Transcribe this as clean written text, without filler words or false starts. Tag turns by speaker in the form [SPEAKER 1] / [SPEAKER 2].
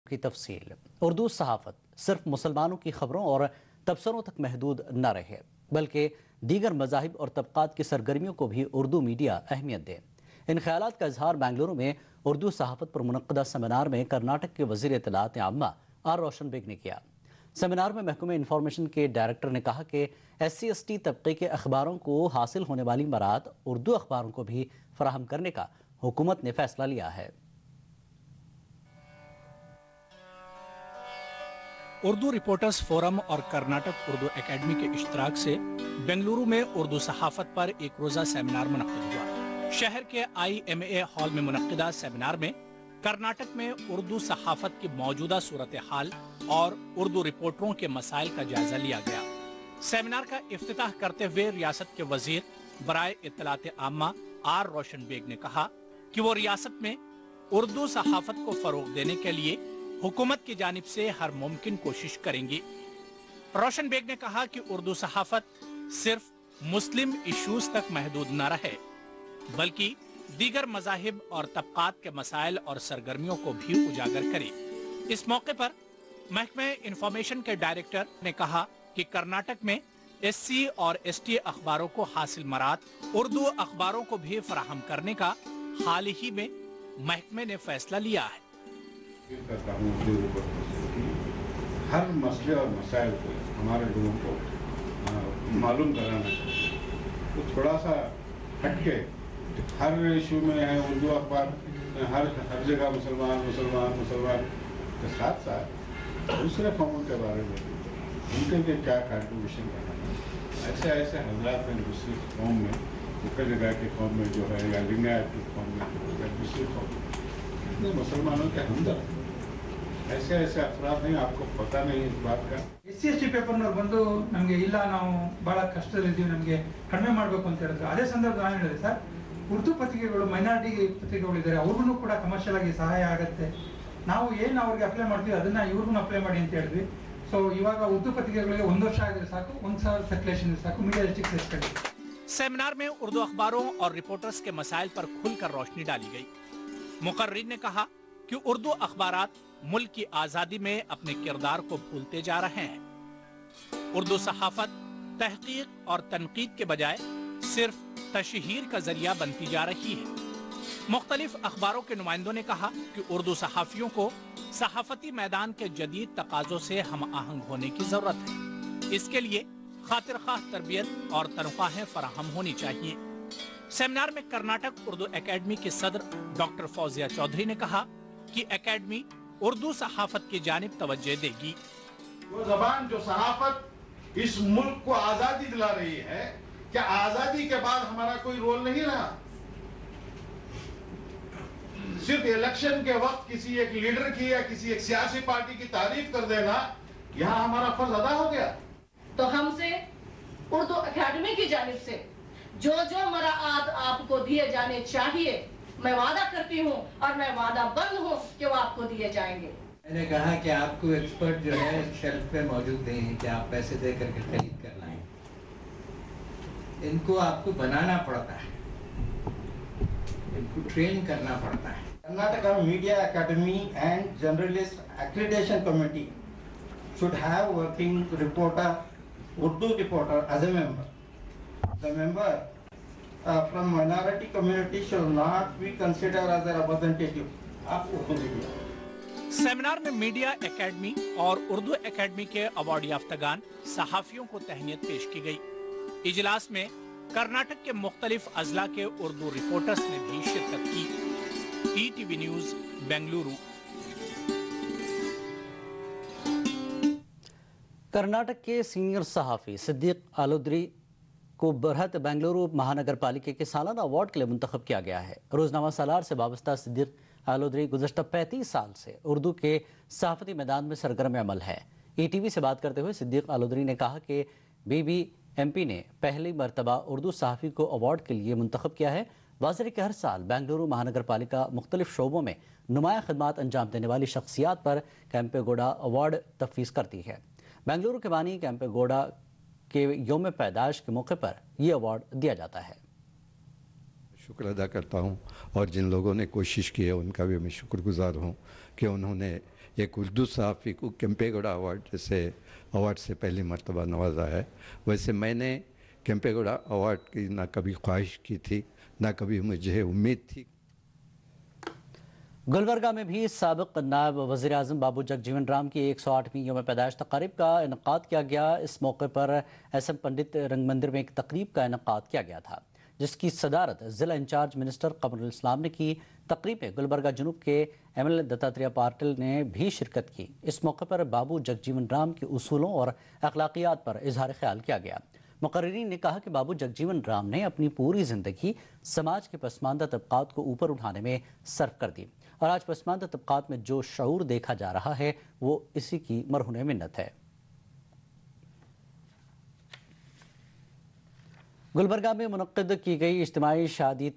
[SPEAKER 1] کی تفصیل۔ اردو صحافت صرف مسلمانوں کی خبروں اور تبصروں تک محدود نہ رہے بلکہ دیگر مذاہب اور طبقات کی سرگرمیوں کو بھی اردو میڈیا اہمیت دے۔ ان خیالات کا اظہار بنگلورو میں اردو صحافت پر منعقدہ سیمینار میں کرناٹک کے وزیر اطلاعات عامہ آر روشن بیگ نے کیا۔ سیمینار میں محکمہ انفارمیشن کے ڈائریکٹر نے کہا کہ SC/ST طبقے کے اخباروں کو حاصل ہونے والی مراعات اردو اخباروں کو بھی فراہم کرنے کا حکومت نے فیصلہ لیا ہے۔
[SPEAKER 2] اردو رپورٹرز فورم اور کرناٹک اردو اکیڈمی کے اشتراک سے بنگلورو میں اردو صحافت پر ایک روزہ سیمینار منعقد ہوا۔ شہر کے IMA ہال میں منعقدہ سیمینار میں کرناٹک میں اردو صحافت کی موجودہ صورتحال اور اردو رپورٹروں کے مسائل کا جائزہ لیا گیا۔ سیمینار کا افتتاح کرتے ہوئے ریاست کے وزیر برائے اطلاعات عامہ آر روشن بیگ نے کہا کہ وہ ریاست میں اردو صحافت کو فروغ دینے کے لیے حکومت کی جانب سے ہر ممکن کوشش کریں گی۔ روشن بیگ نے کہا کہ اردو صحافت صرف مسلم ایشوز تک محدود نہ رہے بلکہ دیگر مذاہب اور طبقات کے مسائل اور سرگرمیوں کو بھی اجاگر کرے۔ اس موقع پر محکمہ انفارمیشن کے ڈائریکٹر نے کہا کہ کرناٹک میں SC اور ST اخباروں کو حاصل مراعات اردو اخباروں کو بھی فراہم کرنے کا حال ہی میں محکمے نے فیصلہ لیا ہے۔
[SPEAKER 3] ہر مسئلے اور مسائل کو ہمارے لوگوں کو معلوم کرانا چاہیے، تو تھوڑا سا ہٹ کے ہر ایشو میں ہے اردو اخبار، ہر جگہ مسلمان کے ساتھ ساتھ دوسرے قوموں کے بارے میں ان کے کیا کنٹریبیوشن کرنا ہے۔ ایسے حضرات ہیں دوسری قوم میں، دوسرے جگہ کی قوم میں جو ہے یا لنگایت کی قوم میں یا دوسری قوم میں اتنے مسلمانوں کے ہمدرد ایسے افراد ہیں، آپ کو پتہ نہیں اس بات کا۔
[SPEAKER 4] SC/ST ಪೇಪರ್ನವ್ರು ಬಂದು ನಮಗೆ ಇಲ್ಲ ನಾವು ಭಾಳ ಕಷ್ಟದಲ್ಲಿದ್ದೀವಿ, ನಮಗೆ ಕಡಿಮೆ ಮಾಡಬೇಕು ಅಂತ ಹೇಳಿದ್ರು. ಅದೇ ಸಂದರ್ಭದಲ್ಲಿ ನಾನು ಹೇಳಿದೆ ಸರ್, ಉರ್ದು ಪತ್ರಿಕೆಗಳು ಮೈನಾರಿಟಿ ಪತ್ರಿಕೆಗಳಿದ್ದಾರೆ, ಅವ್ರಿಗೂ ಕೂಡ ಕಮರ್ಷಿಯಲ್ ಆಗಿ ಸಹಾಯ ಆಗುತ್ತೆ. ನಾವು ಏನು ಅವ್ರಿಗೆ ಅಪ್ಲೈ ಮಾಡ್ತೀವಿ ಅದನ್ನ ಇವ್ರಿಗೂ ಅಪ್ಲೈ ಮಾಡಿ ಅಂತ ಹೇಳಿದ್ವಿ. ಸೊ ಇವಾಗ ಉರ್ದು ಪತ್ರಿಕೆಗಳಿಗೆ 1 ವರ್ಷ ಆಗಿದ್ರೆ ಸಾಕು, 1000 ಸರ್ಕ್ಯುಲೇಷನ್ ಸಾಕು, ಮೀಡಿಯಾ ಡಿಸ್ಟ್ರಿಕ್ಟ್ ಸೇರಿಸ್ಕೊಳ್ಳಿ।
[SPEAKER 2] सेमिनार में उर्दू अखबारों और रिपोर्टर्स के मसाइल पर खुलकर रोशनी डाली गई। मुकर्रिर ने कहा कि उर्दू अखबारात मुल्क की आज़ादी में अपने किरदार को भूलते जा रहे हैं। उर्दू सहाफत तहकीक और तनकीद के बजाय सिर्फ तशहीर का जरिया बनती जा रही है। मुख्तलिफ अखबारों के नुमाइंदों ने कहा कि उर्दू सहाफ़ियों को सहाफ़ती मैदान के जदीद तकाज़ों से हम आहंग होने की ज़रूरत है। इसके लिए खातिर खाह तरबियत और तनख्वाहें फराहम होनी चाहिए। सेमिनार में कर्नाटक उर्दू एकेडमी की सदर डॉक्टर फौजिया चौधरी ने कहा कि एकेडमी उर्दू सहाफत की जानिब तवज्जो देगी।
[SPEAKER 5] वो ज़बान जो सहाफत इस मुल्क को आज़ादी दिला रही है, क्या आज़ादी के बाद हमारा कोई रोल नहीं रहा? सिर्फ इलेक्शन के वक्त किसी एक लीडर की या किसी एक सियासी पार्टी की तारीफ कर देना, यहाँ हमारा फर्ज अदा हो गया।
[SPEAKER 6] तो हमसे उर्दू एकेडमी की जानिब से जो जो मराआत आपको दिए जाने चाहिए, मैं वादा करती हूँ और मैं वादा बंद हूँ कि वो आपको दिए जाएंगे।
[SPEAKER 7] मैंने कहा कि आपको एक्सपर्ट जो है शेल्फ पे मौजूद नहीं है कि आप पैसे दे करके खरीद कर लाएं। इनको आपको बनाना पड़ता है, इनको ट्रेन करना पड़ता है।
[SPEAKER 8] Karnataka Media Academy and Journalist Accreditation Committee should have working reporter, Urdu reporter as a member. The member from minority community should not be considered as a representative of Urdu media.
[SPEAKER 2] Seminar में media academy और Urdu academy के award याफ्तागान सहाफियों को तहनीत पेश की गई। इजलास में कर्नाटक के मुख्तलिफ अजला के उर्दू रिपोर्टर्स ने भी शिरकत की। ETV news Bengaluru.
[SPEAKER 1] कर्नाटक के सीनियर सहाफ़ी सिद्दीक आलोद्री को बरहत बेंगलुरु महानगर पालिका के सालाना अवार्ड के लिए मुंतखब किया गया है। रोजनामा सालार से वाबस्ता सिद्दीक आलोद्री गुज़श्ता 35 साल से उर्दू के सहाफ़ती मैदान में सरगर्म अमल है। ETV से बात करते हुए सिद्दीक आलोद्री ने कहा कि BBMP ने पहली मरतबा उर्दू सहाफ़ी को अवार्ड के लिए मुंतखब किया है। वाज़ेह कि हर साल बेंगलुरु महानगर पालिका मुख्तलिफ शोबों में नुमाया खदमात अंजाम देने वाली शख्सियात पर कैंपेगौड़ा अवार्ड तफवीज़ करती है। बेंगलुरु के बानी कैंपेगौड़ा के यौम पैदाइश के मौके पर यह अवार्ड दिया जाता है।
[SPEAKER 9] शुक्र अदा करता हूँ और जिन लोगों ने कोशिश की है उनका भी मैं शुक्रगुजार हूँ कि उन्होंने एक उर्दू सहाफ़ी को केम्पेगौड़ा अवार्ड जैसे अवार्ड से पहली मर्तबा नवाजा है। वैसे मैंने केम्पेगौड़ा अवार्ड की ना कभी ख्वाहिश की थी, ना कभी मुझे उम्मीद थी।
[SPEAKER 1] गुलबर्गा में भी साबिक नायब वज़ीर आज़म बाबू जगजीवन राम की 108वीं यौम पैदाइश तक़रीब का इनक़ाद किया गया। इस मौके पर SM पंडित रंग मंदिर में एक तक़रीब का इनक़ाद किया गया था, जिसकी सदारत ज़िला इंचार्ज मिनिस्टर कमरुल इस्लाम ने की। तक़रीब में गुलबर्गा जुनूब के MLA दत्तात्रेय पाटिल ने भी शिरकत की। इस मौके पर बाबू जगजीवन राम के उसूलों और अखलाकियात पर इजहार ख्याल किया गया। मुक़र्रिरीन ने कहा कि बाबू जगजीवन राम ने अपनी पूरी ज़िंदगी समाज के पसमानदा तबक़ात को ऊपर उठाने में सर्फ कर दी, और आज पसमानदा तबक़ात में जो शऊर देखा जा रहा है वो इसी की मरहून मिन्नत है। गुलबर्गा में मुनक़्क़िद की गई इज्तिमाई शादी